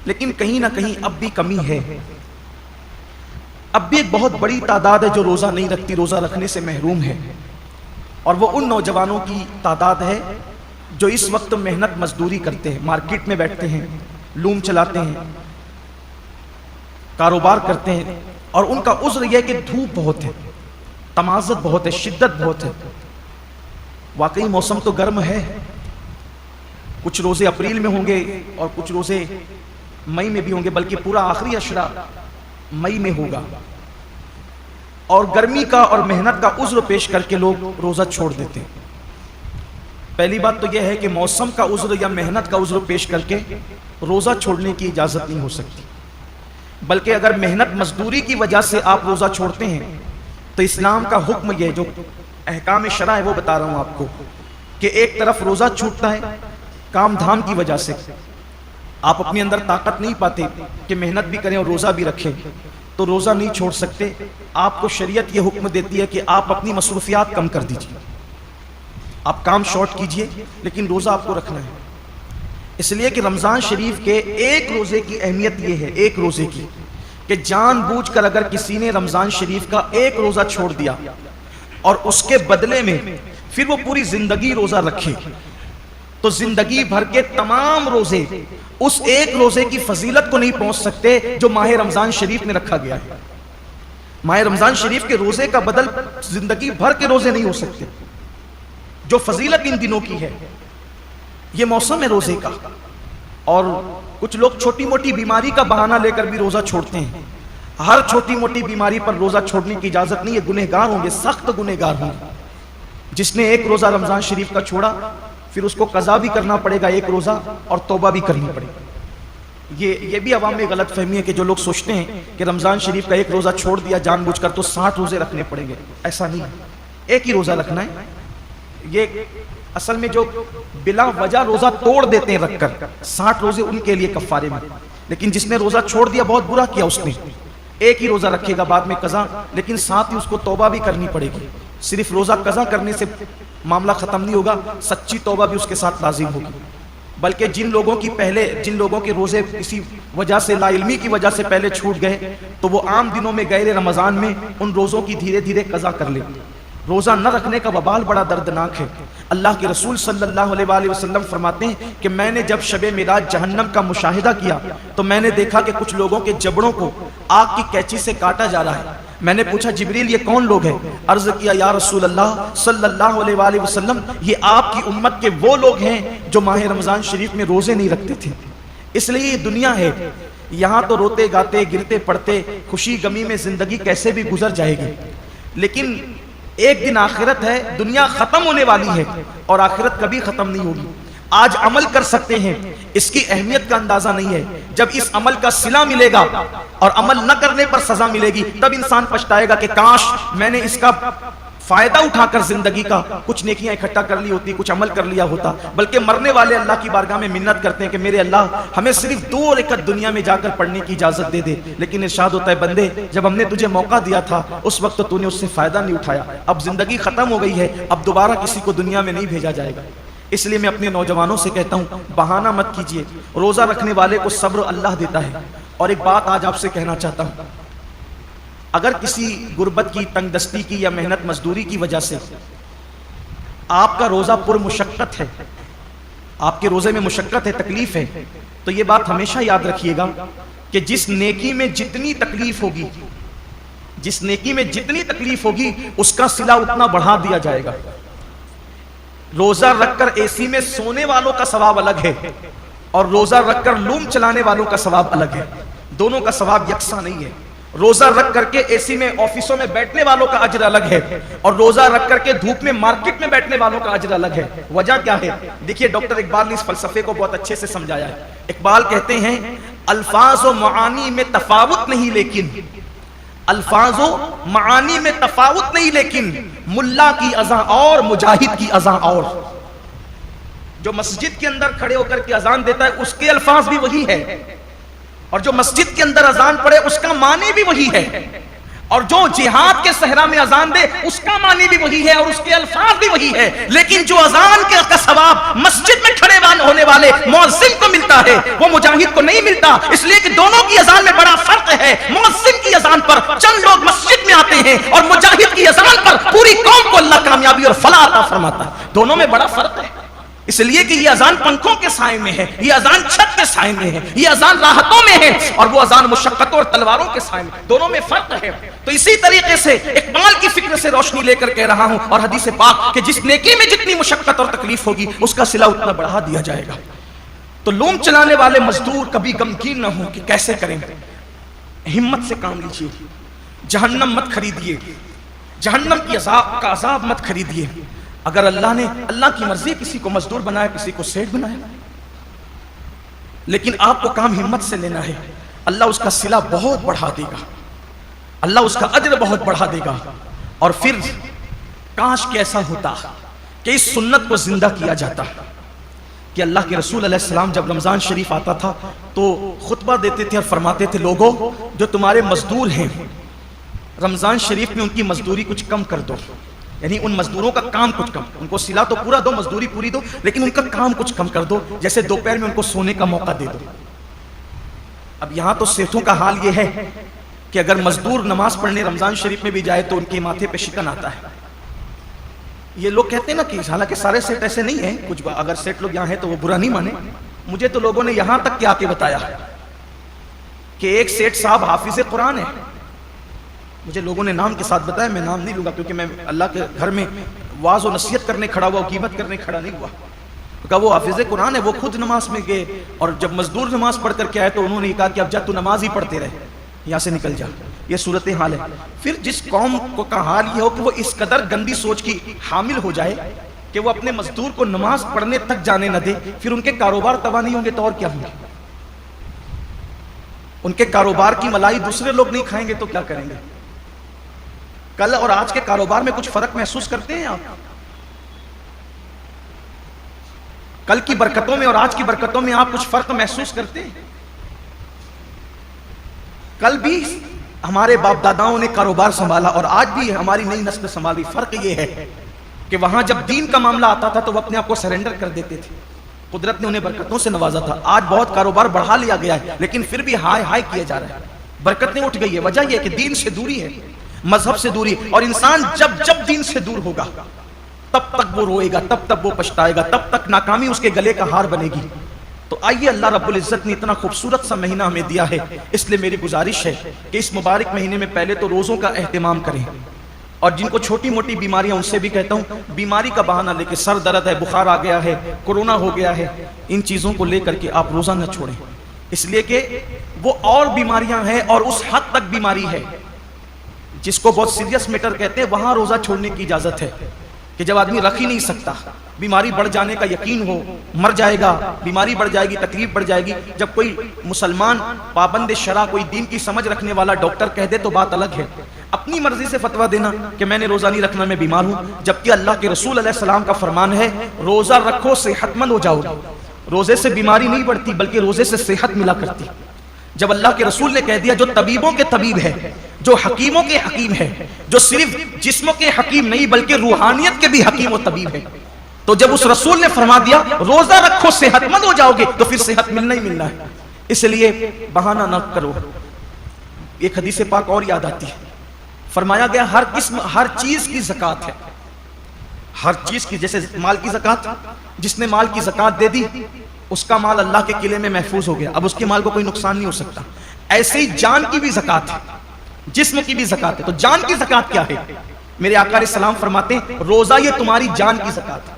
لیکن کہیں نہ کہیں اب بھی کمی ہے. اب بھی ایک بہت بڑی تعداد ہے جو روزہ نہیں رکھتی، روزہ رکھنے سے محروم ہے. اور وہ ان نوجوانوں کی تعداد ہے جو اس وقت محنت مزدوری کرتے ہیں، مارکیٹ میں بیٹھتے ہیں، لوم چلاتے ہیں، کاروبار کرتے ہیں، اور ان کا عذر یہ ہے کہ دھوپ بہت ہے، تمازت بہت ہے، شدت بہت ہے. واقعی موسم تو گرم ہے، کچھ روزے اپریل میں ہوں گے اور کچھ روزے مئی میں بھی ہوں گے، بلکہ پورا آخری عشرہ مئی میں ہوگا. اور گرمی کا اور محنت کا عذر پیش کر کے لوگ روزہ چھوڑ دیتے ہیں. پہلی بات تو یہ ہے کہ موسم کا عذر یا محنت کا عذر پیش کر کے روزہ چھوڑنے کی اجازت نہیں ہو سکتی، بلکہ اگر محنت مزدوری کی وجہ سے آپ روزہ چھوڑتے ہیں تو اسلام کا حکم یہ جو احکام شرع ہے وہ بتا رہا ہوں آپ کو، کہ ایک طرف روزہ چھوٹتا ہے کام دھام کی وجہ سے، آپ اپنے اندر طاقت نہیں پاتے کہ محنت بھی کریں اور روزہ بھی رکھیں تو روزہ نہیں چھوڑ سکتے. آپ کو شریعت یہ حکم دیتی ہے کہ آپ اپنی مصروفیات کم کر دیجیے، آپ کام شارٹ کیجئے، لیکن روزہ آپ کو رکھنا ہے. اس لیے کہ رمضان شریف کے ایک روزے کی اہمیت یہ ہے، ایک روزے کی، کہ جان بوجھ کر اگر کسی نے رمضان شریف کا ایک روزہ چھوڑ دیا اور اس کے بدلے میں پھر وہ پوری زندگی روزہ رکھے تو زندگی بھر کے تمام روزے اس ایک روزے کی فضیلت کو نہیں پہنچ سکتے جو ماہ رمضان شریف میں رکھا گیا ہے. ماہ رمضان شریف کے روزے کا بدل زندگی بھر کے روزے نہیں ہو سکتے. جو فضیلت ان دنوں کی ہے، یہ موسم ہے روزے کا. اور کچھ لوگ چھوٹی موٹی بیماری کا بہانہ لے کر بھی روزہ چھوڑتے ہیں. ہر چھوٹی موٹی بیماری پر روزہ چھوڑنے کی اجازت نہیں ہے، گنہگار ہوں گے، سخت گنہگار ہوں گے. جس نے ایک روزہ رمضان شریف کا چھوڑا پھر اس کو قضا بھی کرنا پڑے گا ایک روزہ، اور توبہ بھی کرنی پڑے گی. یہ بھی عوام میں غلط فہمی ہے کہ جو لوگ سوچتے ہیں کہ رمضان شریف کا ایک روزہ چھوڑ دیا جان بوجھ کر تو 60 روزے رکھنے پڑیں گے. ایسا نہیں ہے، ایک ہی روزہ رکھنا ہے. یہ اصل میں جو بلا وجہ روزہ توڑ دیتے ہیں رکھ کر 60 روزے ان کے لیے کفارے میں، لیکن جس نے روزہ چھوڑ دیا بہت برا کیا اس نے. ایک ہی روزہ رکھے گا بعد میں قضا، لیکن ساتھ ہی اس کو توبہ بھی کرنی پڑے گی. صرف روزہ قضا کرنے سے معاملہ ختم نہیں ہوگا، سچی توبہ بھی اس کے ساتھ لازم ہوگی. بلکہ جن لوگوں کے روزے کسی وجہ سے، لا علمی کی وجہ سے پہلے چھوٹ گئے تو وہ عام دنوں میں غیر رمضان میں ان روزوں کی دھیرے دھیرے قضا کر لیں. روزہ نہ رکھنے کا وبال بڑا دردناک ہے. اللہ کے رسول صلی اللہ علیہ وآلہ وسلم فرماتے ہیں کہ میں نے جب شب معراج جہنم کا مشاہدہ کیا تو میں نے دیکھا کہ کچھ لوگوں کے جبڑوں کو آگ کی کینچی سے کاٹا جا رہا ہے. میں نے پوچھا جبریل یہ کون لوگ ہیں؟ عرض کیا یا رسول اللہ صلی اللہ علیہ وآلہ وسلم یہ آپ کی امت کے وہ لوگ ہیں جو ماہ رمضان شریف میں روزے نہیں رکھتے تھے. اس لیے یہ دنیا ہے، یہاں تو روتے گاتے گرتے پڑتے خوشی غمی میں زندگی کیسے بھی گزر جائے گی، لیکن ایک دن آخرت ہے. دنیا ختم ہونے والی ہے اور آخرت کبھی ختم نہیں ہوگی. آج عمل کر سکتے ہیں، اس کی اہمیت کا اندازہ نہیں ہے. جب اس عمل کا صلہ ملے گا اور عمل نہ کرنے پر سزا ملے گی تب انسان پچھتائے گا کہ کاش میں نے اس کا فائدہ اٹھا کر زندگی کا کچھ نیکیاں اکٹھا کر لی ہوتی، کچھ عمل کر لیا ہوتا. بلکہ مرنے والے اللہ کی بارگاہ میں منت کرتے ہیں کہ میرے اللہ ہمیں صرف 2 رکعت دنیا میں جا کر پڑھنے کی اجازت دے دے. لیکن ارشاد ہوتا ہے بندے جب ہم نے تجھے موقع دیا تھا اس وقت تو نے اس سے فائدہ نہیں اٹھایا. اب زندگی ختم ہو گئی ہے، اب دوبارہ کسی کو دنیا میں نہیں بھیجا جائے گا. اس لیے میں اپنے نوجوانوں سے کہتا ہوں بہانہ مت کیجیے. روزہ رکھنے والے کو صبر اللہ دیتا ہے. اور ایک بات آج آپ سے کہنا چاہتا ہوں، اگر کسی غربت کی، تنگ دستی کی یا محنت مزدوری کی وجہ سے آپ کا روزہ پر مشقت ہے، آپ کے روزے میں مشقت ہے، تکلیف ہے، تو یہ بات ہمیشہ یاد رکھیے گا کہ جس نیکی میں جتنی تکلیف ہوگی، جس نیکی میں جتنی تکلیف ہوگی اس کا صلہ اتنا بڑھا دیا جائے گا. روزہ رکھ کر اے سی میں سونے والوں کا ثواب الگ ہے اور روزہ رکھ کر لوم چلانے والوں کا ثواب الگ ہے. دونوں کا ثواب یکساں نہیں ہے. روزہ رکھ کر کے اے سی میں آفسوں میں بیٹھنے والوں کا اجر الگ ہے اور روزہ رکھ کر کے دھوپ میں مارکیٹ میں بیٹھنے والوں کا اجر الگ ہے. وجہ کیا ہے؟ دیکھیے ڈاکٹر اقبال نے اس فلسفے کو بہت اچھے سے سمجھایا ہے. اقبال کہتے ہیں الفاظ و معانی میں تفاوت نہیں لیکن الفاظ و معانی میں تفاوت نہیں لیکن ملا کی اذان اور مجاہد کی اذان اور. جو مسجد کے اندر کھڑے ہو کر کے اذان دیتا ہے اس کے الفاظ بھی وہی ہے اور جو مسجد کے اندر اذان پڑے اس کا معنی بھی وہی ہے اور جو جہاد کے صحرا میں اذان دے اس کا معنی بھی وہی ہے اور اس کے الفاظ بھی وہی ہے، لیکن جو اذان کا ثواب مسجد میں کھڑے ہونے والے مؤذن کو ملتا ہے وہ مجاہد کو نہیں ملتا، اس لیے کہ دونوں کی اذان میں بڑا فرق ہے۔ مؤذن کی اذان پر چند لوگ مسجد میں آتے ہیں اور مجاہد کی اذان پر پوری قوم کو اللہ کامیابی اور فلاح عطا فرماتا ہے، دونوں میں بڑا فرق ہے۔ اس لیے کہ یہ اذان پنکھوں کے سائے میں ہے، یہ اذان چھت کے سائے میں ہے، یہ اذان راحتوں میں ہے، اور وہ اذان مشقتوں اور تلواروں کے سائے میں، دونوں میں فرق ہے۔ تو اسی طریقے سے اقبال کی فکر سے روشنی لے کر کہہ رہا ہوں، اور حدیث پاک کہ جس نیکی میں جتنی مشقت اور تکلیف ہوگی اس کا صلہ اتنا بڑھا دیا جائے گا۔ تو لوم چلانے والے مزدور کبھی غمگین نہ ہوں کہ کیسے کریں، ہمت سے کام لیجیے، جہنم مت خریدیے، جہنم کی عذاب کا عذاب مت خریدیے۔ اگر اللہ نے، اللہ کی مرضی کسی کو مزدور بنایا کسی کو سیٹ بنایا، لیکن آپ کو کام ہمت سے لینا ہے، اللہ اس کا صلہ بہت بڑھا دے گا، اللہ اس کا اجر بہت بڑھا دے گا۔ اور پھر کاش کہ ایسا ہوتا کہ اس سنت کو زندہ کیا جاتا کہ اللہ کے رسول علیہ السلام جب رمضان شریف آتا تھا تو خطبہ دیتے تھے اور فرماتے تھے، لوگوں جو تمہارے مزدور ہیں رمضان شریف میں ان کی مزدوری کچھ کم کر دو، یعنی ان مزدوروں کا کام کچھ کم، ان کو صلہ تو پورا دو، مزدوری پوری دو، لیکن ان کا کام کچھ کم کر دو، جیسے دوپہر میں ان کو سونے کا موقع دے دو۔ اب یہاں تو سیٹھوں کا حال یہ ہے کہ اگر مزدور نماز پڑھنے رمضان شریف میں بھی جائے تو ان کے ماتھے پہ شکن آتا ہے۔ یہ لوگ کہتے ہیں نا کہ حالانکہ سارے سیٹ ایسے نہیں ہیں، کچھ اگر سیٹ لوگ یہاں ہیں تو وہ برا نہیں مانے، مجھے تو لوگوں نے یہاں تک کہ آ کے بتایا کہ ایک سیٹ صاحب حافظ قرآن ہے، مجھے لوگوں نے نام کے ساتھ بتایا، میں نام نہیں لوں گا کیونکہ میں اللہ کے گھر میں واعظ و نصیحت کرنے کھڑا ہوا، قیمت کرنے کھڑا نہیں ہوا، کہا وہ حافظ قرآن ہے، وہ خود نماز میں گئے اور جب مزدور نماز پڑھ کر کے آئے تو انہوں نے کہا کہ اب جا تو نماز ہی پڑھتے رہے، یہاں سے نکل جا۔ یہ صورتحال ہے۔ پھر جس قوم کو کا حال یہ ہو کہ وہ اس قدر گندی سوچ کی حامل ہو جائے کہ وہ اپنے مزدور کو نماز پڑھنے تک جانے نہ دے، پھر ان کے کاروبار تباہ نہیں ہوں گے تو اور کیا ہوں گے؟ ان کے کاروبار کی ملائی دوسرے لوگ نہیں کھائیں گے تو کیا کریں گے؟ کل اور آج کے کاروبار میں کچھ فرق محسوس کرتے ہیں آپ؟ کل کی برکتوں میں اور آج کی برکتوں میں آپ کچھ فرق محسوس کرتے ہیں؟ کل بھی ہمارے باپ داداؤں نے کاروبار سنبھالا اور آج بھی ہماری نئی نسل سنبھالی۔ فرق یہ ہے کہ وہاں جب دین کا معاملہ آتا تھا تو وہ اپنے آپ کو سرنڈر کر دیتے تھے، قدرت نے انہیں برکتوں سے نوازا تھا۔ آج بہت کاروبار بڑھا لیا گیا ہے لیکن پھر بھی ہائے ہائے کیا جا رہا ہے، برکتیں اٹھ گئی ہے۔ وجہ یہ ہے کہ دین سے دوری ہے، مذہب سے دوری، اور انسان جب دین سے دور ہوگا تب تک وہ روئے گا، تب تک وہ پچھتائے گا، تب تک ناکامی اس کے گلے کا ہار بنے گی۔ تو آئیے، اللہ رب العزت نے اتنا خوبصورت سا مہینہ ہمیں دیا ہے، اس لیے میری گزارش ہے کہ اس مبارک مہینے میں پہلے تو روزوں کا اہتمام کریں، اور جن کو چھوٹی موٹی بیماریاں ان سے بھی کہتا ہوں بیماری کا بہانہ لے کے، سر درد ہے، بخار آ گیا ہے، کورونا ہو گیا ہے، ان چیزوں کو لے کر کے آپ روزہ نہ چھوڑیں، اس لیے کہ وہ اور بیماریاں ہیں اور اس حد تک بیماری ہے جس کو بہت سیریس میٹر کہتے ہیں، وہاں روزہ چھوڑنے کی اجازت ہے کہ جب آدمی رکھ ہی نہیں سکتا، بیماری بڑھ جانے کا یقین ہو، مر جائے گا، بیماری بڑھ جائے گی، تکلیف بڑھ جائے گی۔ جب کوئی مسلمان پابند شرع، کوئی دین کی سمجھ رکھنے والا ڈاکٹر کہہ دے تو بات الگ ہے، اپنی مرضی سے فتویٰ دینا کہ میں نے روزہ نہیں رکھنا، میں بیمار ہوں، جبکہ اللہ کے رسول علیہ السلام کا فرمان ہے روزہ رکھو صحت مند ہو جاؤ گے۔ روزے سے بیماری نہیں بڑھتی بلکہ روزے سے صحت ملا کرتی۔ جب اللہ کے رسول نے کہہ دیا جو طبیبوں کے طبیب ہے، جو حکیموں کے حکیم ہے، جو صرف جسموں کے حکیم نہیں بلکہ روحانیت کے بھی حکیم و طبیب ہے، تو جب اس رسول نے فرما دیا روزہ رکھو صحت مند ہو جاؤ گے تو پھر صحت ملنا ہی ملنا ہے۔ اس لیے بہانہ نہ کرو۔ ایک حدیث پاک اور یاد آتی ہے، فرمایا گیا ہر قسم، ہر چیز کی زکوٰۃ ہے، ہر چیز کی، جیسے مال کی زکوٰۃ، جس نے مال کی زکوٰۃ دے دی اس کا مال اللہ کے قلعے میں محفوظ ہو گیا، اب اس کے مال کو کوئی نقصان نہیں ہو سکتا۔ ایسے ہی جان کی بھی زکوٰۃ ہے، جسم کی بھی زکوٰۃ ہے۔ تو جان کی زکوٰۃ کیا ہے؟ میرے آقا علیہ السلام فرماتے ہیں روزہ یہ تمہاری جان کی زکوٰۃ ہے،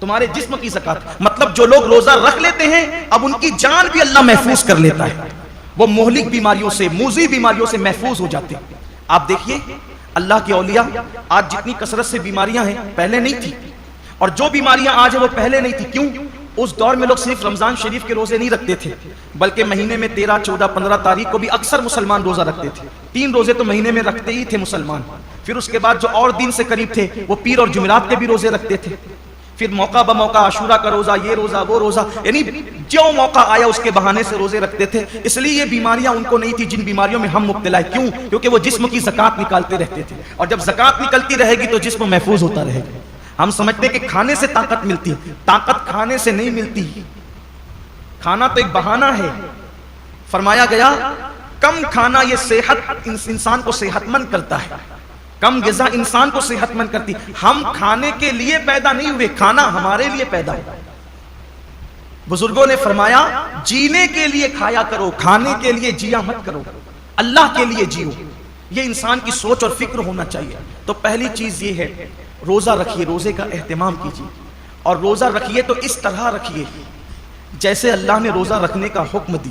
تمہارے جسم کی زکوٰۃ، مطلب جو لوگ روزہ رکھ لیتے ہیں اب ان کی جان بھی اللہ محفوظ کر لیتا ہے، وہ مہلک بیماریوں سے، موذی بیماریوں سے محفوظ ہو جاتے ہیں۔ آپ دیکھیے اللہ کے اولیاء، آج جتنی کثرت سے بیماریاں ہیں پہلے نہیں تھی، اور جو بیماریاں آج ہیں وہ پہلے نہیں تھی۔ کیوں؟ اس دور میں لوگ صرف رمضان شریف کے روزے نہیں رکھتے تھے بلکہ مہینے میں 13، 14، 15 تاریخ کو بھی اکثر مسلمان روزہ رکھتے تھے۔ 3 روزے تو مہینے میں رکھتے ہی تھے مسلمان، پھر اس کے بعد جو اور دن سے قریب تھے وہ پیر اور جمعرات کے بھی روزے رکھتے تھے۔ پھر موقع بموقع عاشورہ کا روزہ، یہ روزہ وہ روزہ، یعنی جو موقع آیا اس کے بہانے سے روزے رکھتے تھے. اس لیے یہ بیماریاں ان کو نہیں تھی جن بیماریوں میں ہم مبتلا ہیں. کیوں؟ کیونکہ وہ جسم کی زکوٰۃ نکالتے رہتے تھے، اور جب زکوٰۃ نکلتی رہے گی تو جسم محفوظ ہوتا رہے گا. ہم سمجھتے کہ کھانے سے طاقت ملتی ہے، طاقت کھانے سے نہیں ملتی. کھانا تو ایک بہانہ ہے. فرمایا گیا کم کھانا یہ صحت انسان کو صحت مند کرتا ہے، کم غذا انسان کو صحت مند کرتی. ہم کھانے کے لیے پیدا نہیں ہوئے، کھانا ہمارے لیے پیدا ہوا. بزرگوں نے فرمایا جینے کے لیے کھایا کرو، کھانے کے لیے جیا مت کرو، اللہ کے لیے جیو. یہ انسان کی سوچ اور فکر ہونا چاہیے. تو پہلی چیز یہ ہے روزہ رکھیے، روزے کا اہتمام کیجیے. اور روزہ رکھیے تو اس طرح رکھیے جیسے اللہ نے روزہ رکھنے کا حکم دی.